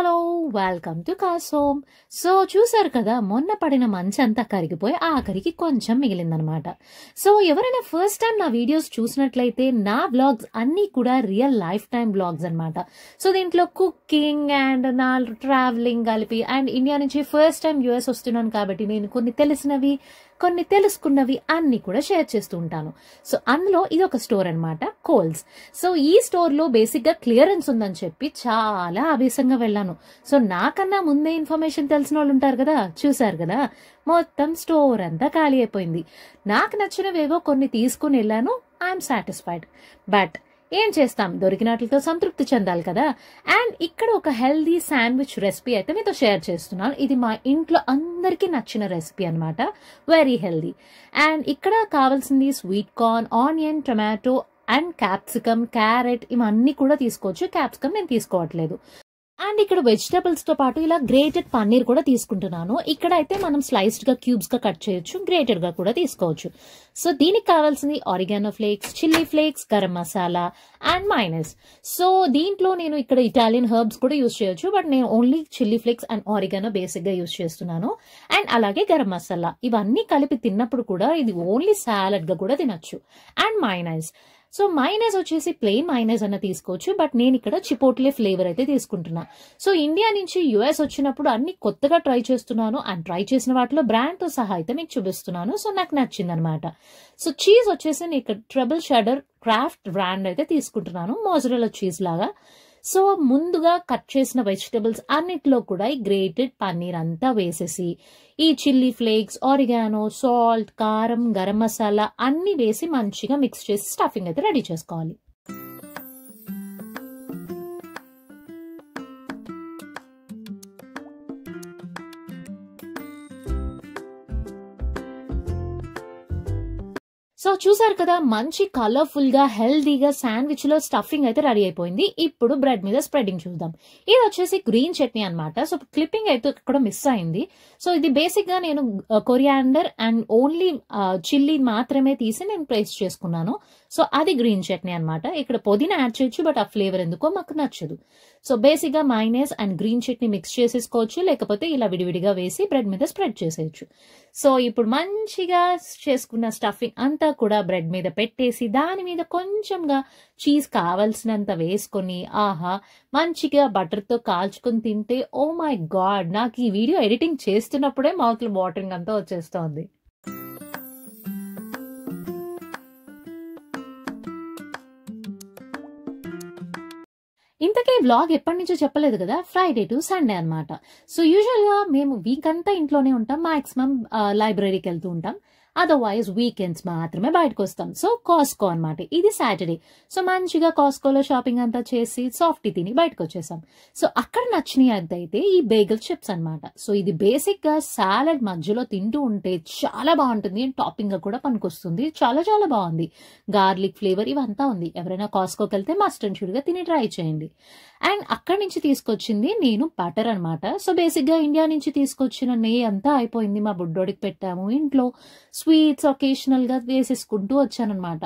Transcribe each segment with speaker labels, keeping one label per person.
Speaker 1: Hello welcome to cos home. So చూసారు కదా, మొన్న పడిన మంచు అంతా కరిగిపోయి ఆఖరికి కొంచెం మిగిలిందనమాట. సో ఎవరైనా ఫస్ట్ టైం నా వీడియోస్ చూసినట్లయితే నా వ్లాగ్స్ అన్నీ కూడా రియల్ లైఫ్ టైం వ్లాగ్స్ అనమాట. సో దీంట్లో కుకింగ్ అండ్ నా ట్రావెలింగ్ కలిపి అండ్ ఇండియా నుంచి ఫస్ట్ టైం యూఎస్ వస్తున్నాను కాబట్టి నేను కొన్ని తెలిసినవి కొన్ని తెలుసుకున్నవి అన్ని కూడా షేర్ చేస్తూ ఉంటాను. సో అందులో ఇది ఒక స్టోర్ అనమాట, కోల్స్. సో ఈ స్టోర్ లో బేసిక్ గా క్లియరెన్స్ ఉందని చెప్పి చాలా ఆవేశంగా వెళ్ళాను. సో నాకన్నా ముందే ఇన్ఫర్మేషన్ తెలిసిన వాళ్ళు ఉంటారు కదా, చూసారు కదా, మొత్తం స్టోర్ అంతా ఖాళీ అయిపోయింది. నాకు నచ్చినవేవో కొన్ని తీసుకుని వెళ్ళాను. I'm satisfied. బట్ ఏం చేస్తాం, దొరికినట్లతో సంతృప్తి చెందాలి కదా. అండ్ ఇక్కడ ఒక హెల్దీ శాండ్విచ్ రెసిపీ అయితే మీతో షేర్ చేస్తున్నాను. ఇది మా ఇంట్లో అందరికీ నచ్చిన రెసిపీ అనమాట, వెరీ హెల్దీ. అండ్ ఇక్కడ కావాల్సింది sweet corn, onion, tomato and capsicum, carrot ఇవన్నీ కూడా తీసుకోవచ్చు. క్యాప్సికమ్ నేను తీసుకోవట్లేదు. అండ్ ఇక్కడ వెజిటబుల్స్ తో పాటు ఇలా గ్రేటెడ్ పన్నీర్ కూడా తీసుకుంటున్నాను. ఇక్కడ అయితే మనం స్లైస్డ్ గా క్యూబ్స్ గా కట్ చేయొచ్చు, గ్రేటెడ్ గా కూడా తీసుకోవచ్చు. సో దీనికి కావాల్సింది oregano flakes, chilli flakes, garam masala and minus. So దీంట్లో నేను ఇక్కడ ఇటాలియన్ హర్బ్స్ కూడా యూజ్ చేయొచ్చు, బట్ నేను only chilli flakes and oregano basic గా యూజ్ చేస్తున్నాను. అండ్ అలాగే గరం మసాలా. ఇవన్నీ కలిపి తిన్నప్పుడు కూడా ఇది ఓన్లీ సాలడ్ గా కూడా తినొచ్చు. And minus. సో మైనస్ వచ్చేసి ప్లెయిన్ మైనస్ అన్న తీసుకోవచ్చు, బట్ నేను ఇక్కడ చిపోట్లే ఫ్లేవర్ అయితే తీసుకుంటున్నా. సో ఇండియా నుంచి యుఎస్ వచ్చినప్పుడు అన్ని కొత్తగా ట్రై చేస్తున్నాను. అండ్ ట్రై చేసిన వాటిలో బ్రాండ్ తో సహా అయితే మీకు చూపిస్తున్నాను. సో నాకు నచ్చింది అనమాట. సో చీజ్ వచ్చేసి నేను ఇక్కడ ట్రబుల్ షెడర్ క్రాఫ్ట్ బ్రాండ్ అయితే తీసుకుంటున్నాను, మోజరెల్లా చీజ్ లాగా. సో ముందుగా కట్ చేసిన వెజిటబుల్స్ అన్నిట్లో కూడా ఈ గ్రేటెడ్ పన్నీర్ అంతా వేసేసి ఈ చిల్లీ ఫ్లేక్స్, ఆరిగానో, సాల్ట్, కారం, గరం మసాలా అన్ని వేసి మంచిగా మిక్స్ చేసి స్టఫింగ్ అయితే రెడీ చేసుకోవాలి. సో చూసారు కదా, మంచి కలర్ఫుల్ గా హెల్దీగా శాండ్విచ్ లో స్టఫింగ్ అయితే రెడీ అయిపోయింది. ఇప్పుడు బ్రెడ్ మీద స్ప్రెడింగ్ చూద్దాం. ఇది వచ్చేసి గ్రీన్ చట్నీ అనమాట. సో క్లిప్పింగ్ అయితే ఇక్కడ మిస్ అయింది. సో ఇది బేసిక్ గా నేను కొరియాండర్ అండ్ ఓన్లీ చిల్లీ మాత్రమే తీసి నేను పేస్ట్ చేసుకున్నాను. సో అది గ్రీన్ చట్నీ అనమాట. ఇక్కడ పుదీనా యాడ్ చేయొచ్చు, బట్ ఆ ఫ్లేవర్ ఎందుకో మాకు నచ్చదు. సో బేసిక్ గా minus and green chutney mix చేసేసుకోవచ్చు, లేకపోతే ఇలా విడివిడిగా వేసి బ్రెడ్ మీద స్ప్రెడ్ చేసేయచ్చు. సో ఇప్పుడు మంచిగా చేసుకున్న స్టఫింగ్ అంతా కూడా బ్రెడ్ మీద పెట్టేసి దాని మీద కొంచెంగా చీజ్ కావాల్సినంత వేసుకొని ఆహా మంచిగా బటర్ తో కాల్చుకొని తింటే ఓ మై గాడ్, నాకు ఈ వీడియో ఎడిటింగ్ చేస్తున్నప్పుడే మౌత్ లో వాటరింగ్ అంతా వచ్చేస్తోంది. ఇంతకీ వ్లాగ్ ఎప్పటి నుంచో చెప్పలేదు కదా, ఫ్రైడే టు సండే అనమాట. సో యూజువల్ గా మేము వీక్ అంతా ఇంట్లోనే ఉంటాం, మాక్సిమం లైబ్రరీకి వెళ్తూ ఉంటాం. అదర్వైజ్ వీకెండ్స్ మాత్రమే బయటకు వస్తాం. సో కాస్కో అనమాట, ఇది సాటర్డే. సో మంచిగా కాస్కోలో షాపింగ్ అంతా చేసి సాఫ్టీ తిని బయటకు వచ్చేసాం. సో అక్కడ నచ్చినవి అయితే ఈ బేగల్ చిప్స్ అనమాట. సో ఇది బేసిక్ గా సాలడ్ మధ్యలో తింటూ ఉంటే చాలా బాగుంటుంది, టాపింగ్ గా కూడా పనికొస్తుంది. చాలా చాలా బాగుంది, గార్లిక్ ఫ్లేవర్ ఇవంతా ఉంది. ఎవరైనా కాస్కోకి వెళ్తే మస్ట్ అండ్ షుడ్ గా తిని ట్రై చేయండి. అండ్ అక్కడి నుంచి తీసుకొచ్చింది నేను బటర్ అనమాట. సో బేసిక్ గా ఇండియా నుంచి తీసుకొచ్చిన నెయ్యి అంతా అయిపోయింది, మా బుడ్డోడికి పెట్టాము. ఇంట్లో స్వీట్స్ ఒకేషనల్ గా వేసేసుకుంటూ వచ్చానమాట.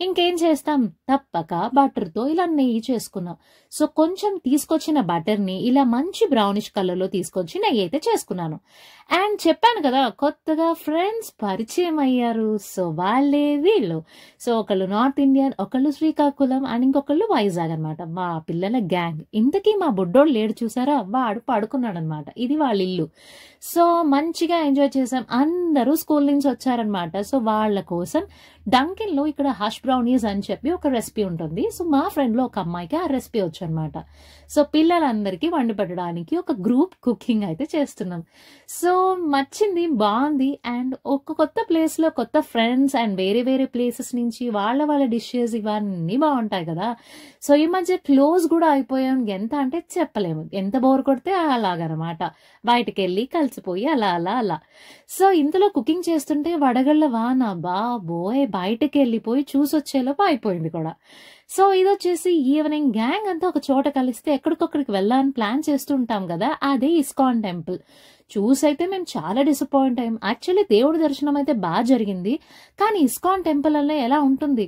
Speaker 1: ఇంకేం చేస్తాం, తప్పక బటర్ తో ఇలా నెయ్యి చేసుకున్నాం. సో కొంచెం తీసుకొచ్చిన బటర్ ని ఇలా మంచి బ్రౌనిష్ కలర్ లో తీసుకొచ్చి నెయ్యి అయితే చేసుకున్నాను. అండ్ చెప్పాను కదా, కొత్తగా ఫ్రెండ్స్ పరిచయం అయ్యారు. సో వాళ్ళే వీళ్ళు. సో ఒకళ్ళు నార్త్ ఇండియన్, ఒకళ్ళు శ్రీకాకుళం అండ్ ఇంకొకళ్ళు వైజాగ్ అనమాట. మా పిల్లల గ్యాంగ్. ఇంతకీ మా బుడ్డోడు లేడు చూసారా, వాడు పడుకున్నాడు అనమాట. ఇది వాళ్ళ ఇల్లు. సో మంచిగా ఎంజాయ్ చేసాం. అందరూ స్కూల్ నుంచి వచ్చారనమాట. సో వాళ్ళ కోసం డంకిన్ లో ఇక్కడ హష్ బ్రౌనీస్ అని చెప్పి ఒక రెసిపీ ఉంటుంది. సో మా ఫ్రెండ్ లో ఒక అమ్మాయికి ఆ రెసిపీ వచ్చు అనమాట. సో పిల్లలందరికీ వండి పెట్టడానికి ఒక గ్రూప్ కుకింగ్ అయితే చేస్తున్నాం. సో నచ్చింది, బాగుంది. అండ్ ఒక కొత్త ప్లేస్ లో కొత్త ఫ్రెండ్స్ అండ్ వేరే వేరే ప్లేసెస్ నుంచి వాళ్ళ డిషెస్ ఇవన్నీ బాగుంటాయి కదా. సో ఈ మధ్య క్లోజ్ కూడా అయిపోయాం. ఎంత అంటే చెప్పలేము, ఎంత బోర్ కొడితే అలాగనమాట. బయటకు వెళ్ళి కలిసిపోయి అలా. సో ఇంతలో కుకింగ్ చేస్తుంటే వడగళ్ళ వాన, బాబోయ్, బయటకు వెళ్ళిపోయి చూసొచ్చేలోపు అయిపోయింది కూడా. సో ఇది వచ్చేసి ఈవినింగ్ గ్యాంగ్ అంతా ఒక చోట కలిస్తే ఎక్కడికొక్కడికి వెళ్ళాలని ప్లాన్ చేస్తూ ఉంటాం కదా, అదే ఇస్కాన్ టెంపుల్. చూసైతే మేము చాలా డిసప్పాయింట్ అయ్యాం. యాక్చువల్లీ దేవుడి దర్శనం అయితే బాగా జరిగింది, కానీ ఇస్కాన్ టెంపుల్ అలా ఎలా ఉంటుంది,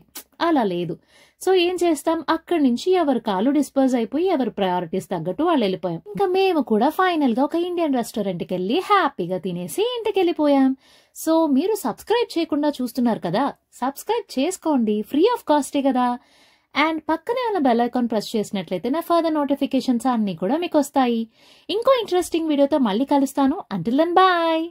Speaker 1: అలా లేదు. సో ఏం చేస్తాం, అక్కడి నుంచి ఎవరి కాలు డిస్పోజ్ అయిపోయి ఎవరి ప్రయారిటీస్ తగ్గట్టు వాళ్ళు వెళ్ళిపోయాం. ఇంకా మేము కూడా ఫైనల్ గా ఒక ఇండియన్ రెస్టారెంట్ కి వెళ్ళి హ్యాపీగా తినేసి ఇంటికి వెళ్ళిపోయాం. సో మీరు సబ్స్క్రైబ్ చేయకుండా చూస్తున్నారు కదా, సబ్స్క్రైబ్ చేసుకోండి, ఫ్రీ ఆఫ్ కాస్టే కదా. అండ్ పక్కనే ఉన్న బెల్ ఐకాన్ ప్రెస్ చేసినట్లయితే నా ఫర్దర్ నోటిఫికేషన్స్ అన్ని కూడా మీకు వస్తాయి. ఇంకో ఇంట్రెస్టింగ్ వీడియోతో మళ్ళీ కలుస్తాను. Until then bye.